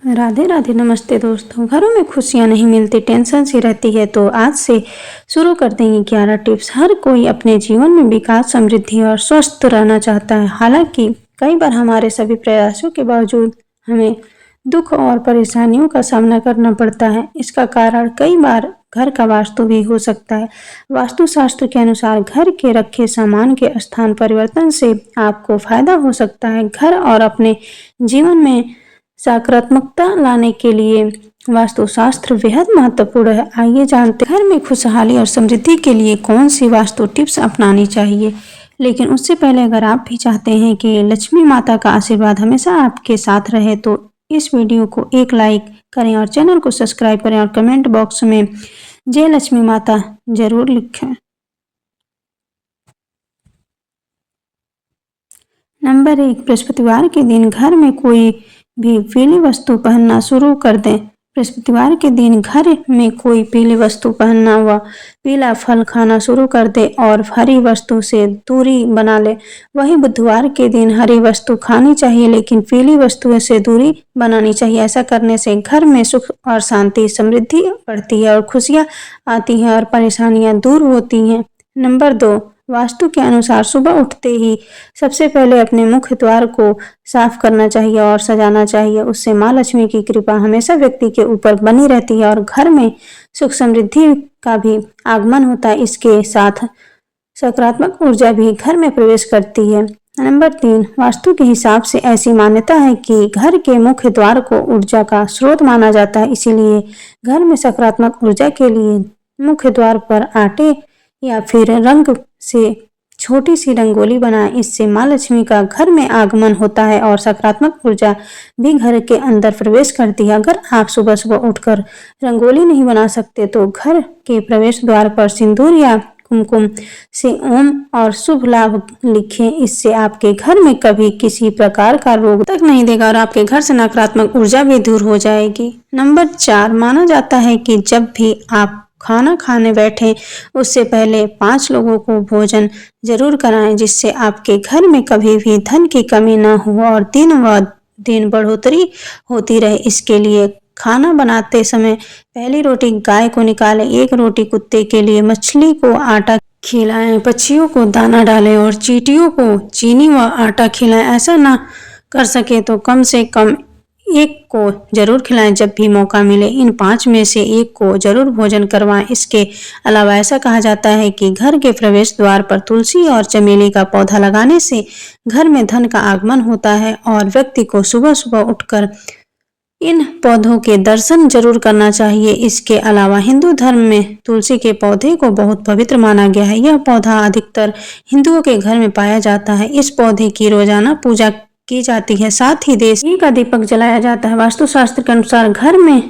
राधे राधे। नमस्ते दोस्तों। घरों में खुशियां नहीं मिलती, टेंशन सी रहती है, तो आज से शुरू कर देंगे 11 टिप्स। हर कोई अपने जीवन में विकास, समृद्धि और स्वस्थ रहना चाहता है। हालांकि कई बार हमारे सभी प्रयासों के बावजूद हमें दुख और परेशानियों का सामना करना पड़ता है। इसका कारण कई बार घर का वास्तु भी हो सकता है। वास्तु शास्त्र के अनुसार घर के रखे सामान के स्थान परिवर्तन से आपको फायदा हो सकता है। घर और अपने जीवन में सकारात्मकता लाने के लिए वास्तुशास्त्र बेहद महत्वपूर्ण है। आइए जानते हैं घर में खुशहाली और समृद्धि के लिए कौन सी वास्तु टिप्स अपनानी चाहिए। लेकिन उससे पहले अगर आप भी चाहते हैं कि लक्ष्मी माता का आशीर्वाद हमेशा आपके साथ रहे, तो इस वीडियो को एक लाइक करें और चैनल को सब्सक्राइब करें और कमेंट बॉक्स में जय लक्ष्मी माता जरूर लिखें। नंबर 1, बृहस्पतिवार के दिन घर में कोई भी पीली वस्तु पहनना शुरू कर दें। बृहस्पतिवार के दिन घर में कोई पीली वस्तु पहनना व पीला फल खाना शुरू कर दे और हरी वस्तु से दूरी बना ले। वहीं बुधवार के दिन हरी वस्तु खानी चाहिए, लेकिन पीली वस्तुओं से दूरी बनानी चाहिए। ऐसा करने से घर में सुख और शांति, समृद्धि बढ़ती है और खुशियां आती हैं और परेशानियां दूर होती हैं। नंबर 2, वास्तु के अनुसार सुबह उठते ही सबसे पहले अपने मुख्य द्वार को साफ करना चाहिए और सजाना चाहिए। उससे माँ लक्ष्मी की कृपा हमेशा व्यक्ति के ऊपर बनी रहती है और घर में सुख समृद्धि का भी आगमन होता है। इसके साथ सकारात्मक ऊर्जा भी घर में प्रवेश करती है। नंबर 3, वास्तु के हिसाब से ऐसी मान्यता है कि घर के मुख्य द्वार को ऊर्जा का स्रोत माना जाता है। इसीलिए घर में सकारात्मक ऊर्जा के लिए मुख्य द्वार पर आटे या फिर रंग से छोटी सी रंगोली बनाएं। इससे माँ लक्ष्मी का घर में आगमन होता है और सकारात्मक ऊर्जा भी घर के अंदर प्रवेश करती है। अगर आप सुबह सुबह उठकर रंगोली नहीं बना सकते, तो घर के प्रवेश द्वार पर सिंदूर या कुमकुम से ओम और शुभ लाभ लिखें। इससे आपके घर में कभी किसी प्रकार का रोग तक नहीं देगा और आपके घर से नकारात्मक ऊर्जा भी दूर हो जाएगी। नंबर 4, माना जाता है कि जब भी आप खाना खाने बैठे उससे पहले 5 लोगों को भोजन जरूर कराएं, जिससे आपके घर में कभी भी धन की कमी न हो और दिन व दिन बढ़ोतरी होती रहे। इसके लिए खाना बनाते समय पहली रोटी गाय को निकालें, 1 रोटी कुत्ते के लिए, मछली को आटा खिलाएं, पक्षियों को दाना डालें और चींटियों को चीनी व आटा खिलाएं। ऐसा ना कर सके तो कम से कम 1 को जरूर खिलाएं जब भी मौका मिले। इन 5 में से 1 को जरूर भोजन करवाएं। इसके अलावा ऐसा कहा जाता है कि घर के प्रवेश द्वार पर तुलसी और चमेली का पौधा लगाने से घर में धन का आगमन होता है और व्यक्ति को सुबह सुबह उठकर इन पौधों के दर्शन जरूर करना चाहिए। इसके अलावा हिंदू धर्म में तुलसी के पौधे को बहुत पवित्र माना गया है। यह पौधा अधिकतर हिंदुओं के घर में पाया जाता है। इस पौधे की रोजाना पूजा की जाती है। साथ ही देसी का दीपक जलाया जाता है। वास्तुशास्त्र के अनुसार घर में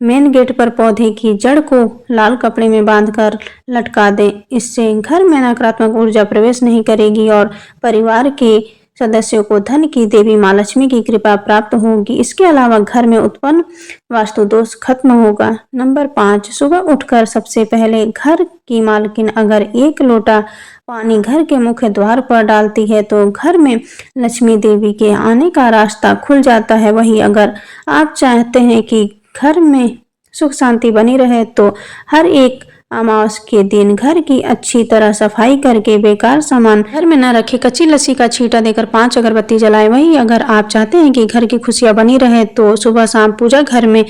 मेन गेट पर पौधे की जड़ को लाल कपड़े में बांधकर लटका दें। इससे घर में नकारात्मक ऊर्जा प्रवेश नहीं करेगी और परिवार के सदस्यों को धन की देवी माँ लक्ष्मी की कृपा प्राप्त होगी। इसके अलावा घर में उत्पन्न वास्तु दोष खत्म होगा। नंबर 5, सुबह उठकर सबसे पहले घर की मालकिन अगर 1 लोटा पानी घर के मुख्य द्वार पर डालती है तो घर में लक्ष्मी देवी के आने का रास्ता खुल जाता है। वहीं अगर आप चाहते हैं कि घर में सुख शांति बनी रहे, तो हर एक अमावस के दिन घर की अच्छी तरह सफाई करके बेकार सामान घर में न रखें। कच्ची लस्सी का छींटा देकर 5 अगरबत्ती जलाएं। वहीं अगर आप चाहते हैं कि घर की खुशियां बनी रहे, तो सुबह शाम पूजा घर में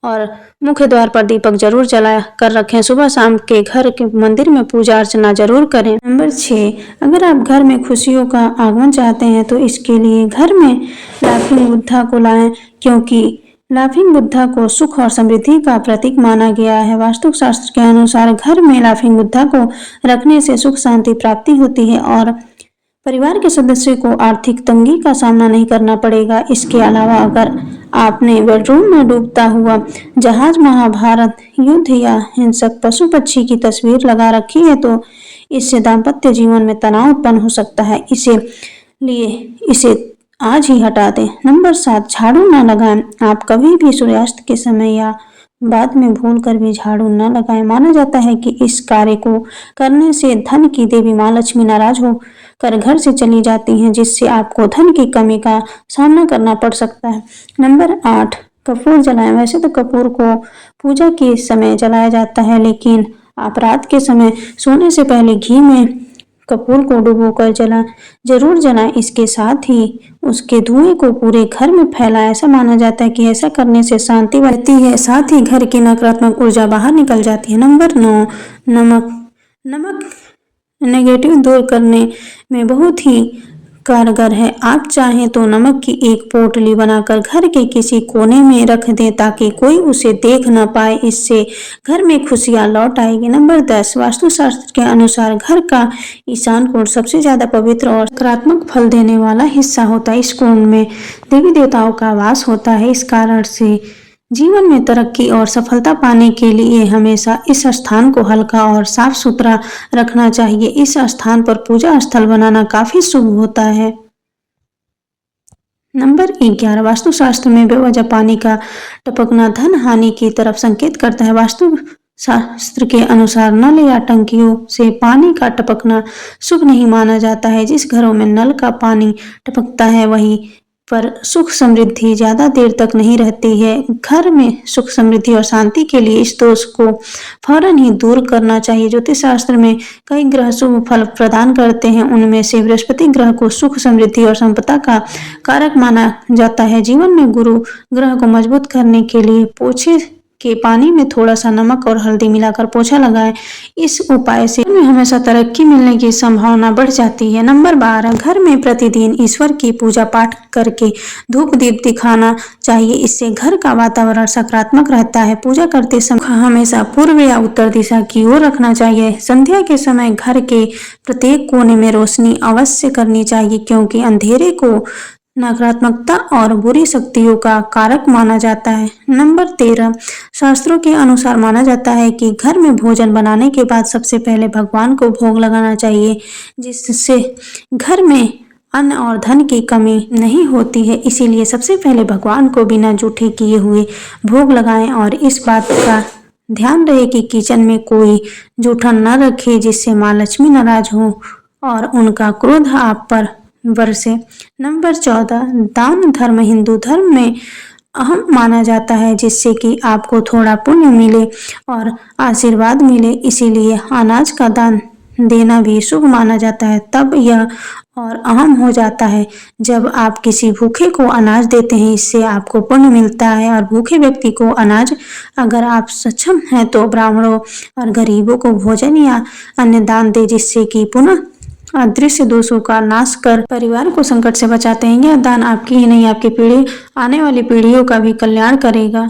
और मुख्य द्वार पर दीपक जरूर जला कर रखें। सुबह शाम के घर के मंदिर में पूजा अर्चना जरूर करें। नंबर 6, अगर आप घर में खुशियों का आगमन चाहते हैं, तो इसके लिए घर में लाफिंग बुद्धा को लाएं, क्योंकि लाफिंग बुद्धा को सुख और समृद्धि का प्रतीक माना गया है। वास्तु शास्त्र के अनुसार घर में लाफिंग बुद्धा को रखने से सुख शांति प्राप्ति होती है और परिवार के सदस्यों को आर्थिक तंगी का सामना नहीं करना पड़ेगा। इसके अलावा अगर आपने बेडरूम में डूबता हुआ जहाज, महाभारत युद्ध या हिंसक पशु पक्षी की तस्वीर लगा रखी है, तो इससे दाम्पत्य जीवन में तनाव उत्पन्न हो सकता है। इसे आज ही हटा दें। नंबर 7, झाड़ू न लगाएं। आप कभी भी सूर्यास्त के समय या बाद में भूल कर भी झाड़ू न लगाएं। माना जाता है कि इस कार्य को करने से धन की देवी माँ लक्ष्मी नाराज होकर घर से चली जाती हैं, जिससे आपको धन की कमी का सामना करना पड़ सकता है। नंबर 8, कपूर जलाएं। वैसे तो कपूर को पूजा के समय जलाया जाता है, लेकिन आप रात के समय सोने से पहले घी में कपूर को डुबोकर जरूर जलाएं। इसके साथ ही उसके धुएं को पूरे घर में फैलाएं। ऐसा माना जाता है कि ऐसा करने से शांति बढ़ती है, साथ ही घर की नकारात्मक ऊर्जा बाहर निकल जाती है। नंबर 9, नमक। नमक नेगेटिव दूर करने में बहुत ही कारगर है। आप चाहें तो नमक की एक पोटली बनाकर घर के किसी कोने में रख दें ताकि कोई उसे देख न पाए। इससे घर में खुशियां लौट आएगी। नंबर 10, वास्तुशास्त्र के अनुसार घर का ईशान कोण सबसे ज्यादा पवित्र और सकारात्मक फल देने वाला हिस्सा होता है। इस कोण में देवी देवताओं का वास होता है। इस कारण से जीवन में तरक्की और सफलता पाने के लिए हमेशा इस स्थान को हल्का और साफ सुथरा रखना चाहिए। इस स्थान पर पूजा स्थल बनाना काफी शुभ होता है। नंबर 11, वास्तुशास्त्र में बेवजह पानी का टपकना धन हानि की तरफ संकेत करता है। वास्तुशास्त्र के अनुसार नल या टंकियों से पानी का टपकना शुभ नहीं माना जाता है। जिस घरों में नल का पानी टपकता है वहीं पर सुख समृद्धि ज्यादा देर तक नहीं रहती है। घर में सुख समृद्धि और शांति के लिए इस दोष को फौरन ही दूर करना चाहिए। ज्योतिष शास्त्र में कई ग्रह शुभ फल प्रदान करते हैं। उनमें से बृहस्पति ग्रह को सुख समृद्धि और संपदा का कारक माना जाता है। जीवन में गुरु ग्रह को मजबूत करने के लिए पोछे के पानी में थोड़ा सा नमक और हल्दी मिलाकर पोछा लगाएं। इस उपाय से हमेशा तरक्की मिलने की संभावना बढ़ जाती है। नंबर 12, घर में प्रतिदिन ईश्वर की पूजा पाठ करके धूप दीप दिखाना चाहिए। इससे घर का वातावरण सकारात्मक रहता है। पूजा करते समय हमेशा पूर्व या उत्तर दिशा की ओर रखना चाहिए। संध्या के समय घर के प्रत्येक कोने में रोशनी अवश्य करनी चाहिए, क्योंकि अंधेरे को नकारात्मकता और बुरी शक्तियों का कारक माना जाता है। नंबर 13, शास्त्रों के अनुसार माना जाता है कि घर में भोजन बनाने के बाद सबसे पहले भगवान को भोग लगाना चाहिए, जिससे घर में अन्न और धन की कमी नहीं होती है। इसीलिए सबसे पहले भगवान को बिना जूठे किए हुए भोग लगाएं और इस बात का ध्यान रहे कि किचन में कोई जूठन न रखे, जिससे माँ लक्ष्मी नाराज हो और उनका क्रोध आप पर बरसे। नंबर 14, दान धर्म हिंदू धर्म में अहम माना जाता है, जिससे कि आपको थोड़ा पुण्य मिले और आशीर्वाद मिले। इसीलिए अनाज का दान देना भी शुभ माना जाता है। तब यह और अहम हो जाता है जब आप किसी भूखे को अनाज देते हैं। इससे आपको पुण्य मिलता है। और भूखे व्यक्ति को अनाज, अगर आप सक्षम हैं तो ब्राह्मणों और गरीबों को भोजन या अन्य दान दे, जिससे कि पुनः अदृश्य दोषों का नाश कर परिवार को संकट से बचाते हैं। यह दान आपकी ही नहीं, आपकी पीढ़ी आने वाली पीढ़ियों का भी कल्याण करेगा।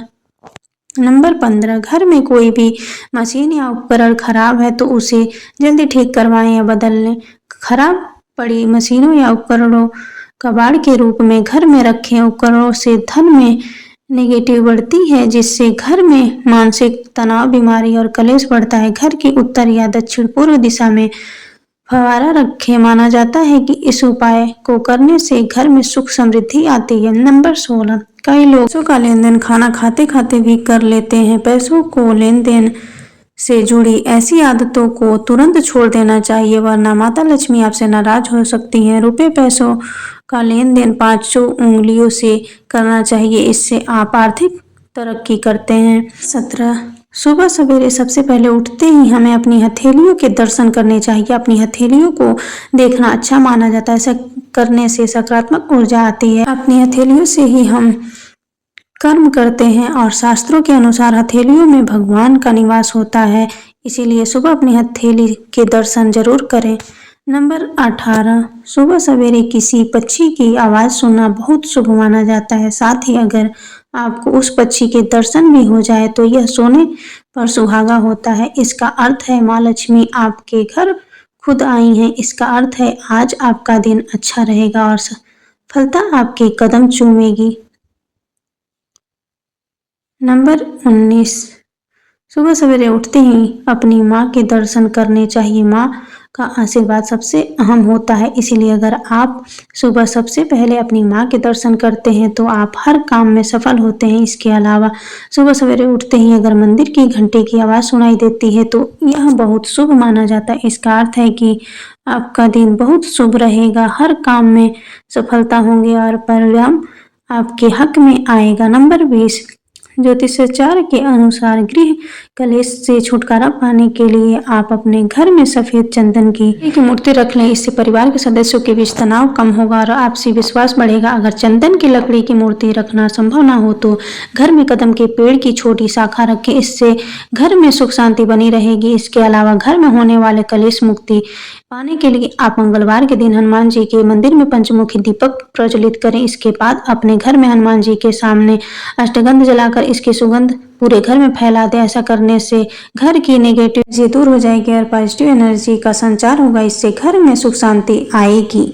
नंबर 15, घर में कोई भी मशीन या उपकरण खराब है तो उसे जल्दी ठीक करवाएं या बदल लें। खराब पड़ी मशीनों या उपकरणों कबाड़ के रूप में घर में रखें। उपकरणों से धन में नेगेटिव बढ़ती है, जिससे घर में मानसिक तनाव, बीमारी और कलेश बढ़ता है। घर की उत्तर या दक्षिण पूर्व दिशा में फवारा रखे। माना जाता है कि इस उपाय को करने से घर में सुख समृद्धि आती है। नंबर 16, कई लोग पैसों का लेन देन खाना खाते खाते भी कर लेते हैं। पैसों को लेन देन से जुड़ी ऐसी आदतों को तुरंत छोड़ देना चाहिए, वरना माता लक्ष्मी आपसे नाराज हो सकती हैं। रुपए पैसों का लेन देन 5 उंगलियों से करना चाहिए, इससे आप आर्थिक तरक्की करते हैं। 17, सुबह सवेरे सबसे पहले उठते ही हमें अपनी हथेलियों के दर्शन करने चाहिए। अपनी हथेलियों को देखना अच्छा माना जाता है। ऐसा करने से सकारात्मक ऊर्जा आती है। अपनी हथेलियों से ही हम कर्म करते हैं और शास्त्रों के अनुसार हथेलियों में भगवान का निवास होता है। इसीलिए सुबह अपनी हथेली के दर्शन जरूर करें। नंबर 18, सुबह सवेरे किसी पक्षी की आवाज सुनना बहुत शुभ माना जाता है। साथ ही अगर आपको उस पक्षी के दर्शन भी हो जाए तो यह सोने पर सुहागा होता है। इसका अर्थ है माँ लक्ष्मी आपके घर खुद आई हैं। इसका अर्थ है आज आपका दिन अच्छा रहेगा और सफलता आपके कदम चूमेगी। नंबर 19, सुबह सवेरे उठते ही अपनी माँ के दर्शन करने चाहिए। माँ का आशीर्वाद सबसे अहम होता है, इसीलिए अगर आप सुबह सबसे पहले अपनी माँ के दर्शन करते हैं तो आप हर काम में सफल होते हैं। इसके अलावा सुबह सवेरे उठते ही अगर मंदिर की घंटे की आवाज़ सुनाई देती है तो यह बहुत शुभ माना जाता है। इसका अर्थ है कि आपका दिन बहुत शुभ रहेगा, हर काम में सफलता होंगे और परिणाम आपके हक में आएगा। नंबर 20, ज्योतिषाचार्य के अनुसार गृह कलेश से छुटकारा पाने के लिए आप अपने घर में सफेद चंदन की मूर्ति रख लें। इससे परिवार के सदस्यों के बीच तनाव कम होगा और आपसी विश्वास बढ़ेगा। अगर चंदन की लकड़ी की मूर्ति रखना संभव ना हो तो घर में कदम के पेड़ की छोटी शाखा रखें। इससे घर में सुख शांति बनी रहेगी। इसके अलावा घर में होने वाले कलेश मुक्ति पाने के लिए आप मंगलवार के दिन हनुमान जी के मंदिर में पंचमुखी दीपक प्रज्वलित करें। इसके बाद अपने घर में हनुमान जी के सामने अष्टगंध जलाकर इसकी सुगंध पूरे घर में फैला दें। ऐसा करने से घर की नेगेटिव एनर्जी दूर हो जाएगी और पॉजिटिव एनर्जी का संचार होगा। इससे घर में सुख शांति आएगी।